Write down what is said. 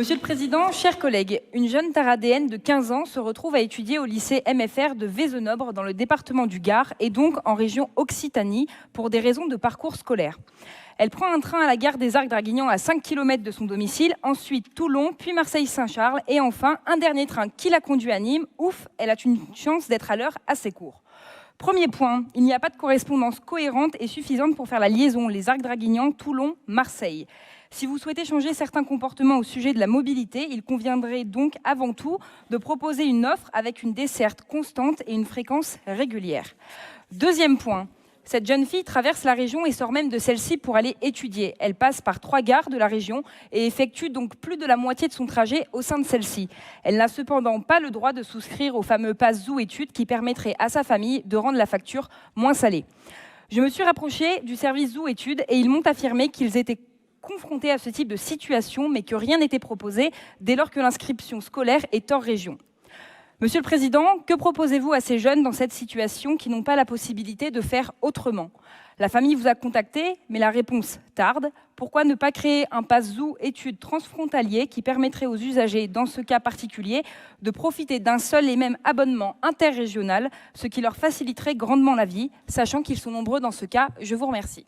Monsieur le Président, chers collègues, une jeune taradéenne de 15 ans se retrouve à étudier au lycée MFR de Vézenobre dans le département du Gard et donc en région Occitanie pour des raisons de parcours scolaire. Elle prend un train à la gare des Arcs-Draguignan à 5 km de son domicile, ensuite Toulon, puis Marseille-Saint-Charles et enfin un dernier train qui la conduit à Nîmes. Ouf, elle a une chance d'être à l'heure assez court. Premier point, il n'y a pas de correspondance cohérente et suffisante pour faire la liaison les Arcs-Draguignan, Toulon, Marseille. Si vous souhaitez changer certains comportements au sujet de la mobilité, il conviendrait donc avant tout de proposer une offre avec une desserte constante et une fréquence régulière. Deuxième point, cette jeune fille traverse la région et sort même de celle-ci pour aller étudier. Elle passe par 3 gares de la région et effectue donc plus de la moitié de son trajet au sein de celle-ci. Elle n'a cependant pas le droit de souscrire au fameux pass Zou Études qui permettrait à sa famille de rendre la facture moins salée. Je me suis rapprochée du service Zou Études et ils m'ont affirmé qu'ils étaient confrontés à ce type de situation, mais que rien n'était proposé dès lors que l'inscription scolaire est hors région. Monsieur le Président, que proposez-vous à ces jeunes dans cette situation qui n'ont pas la possibilité de faire autrement? La famille vous a contacté, mais la réponse tarde. Pourquoi ne pas créer un pass Zou études transfrontalier qui permettrait aux usagers, dans ce cas particulier, de profiter d'un seul et même abonnement interrégional, ce qui leur faciliterait grandement la vie, sachant qu'ils sont nombreux dans ce cas? Je vous remercie.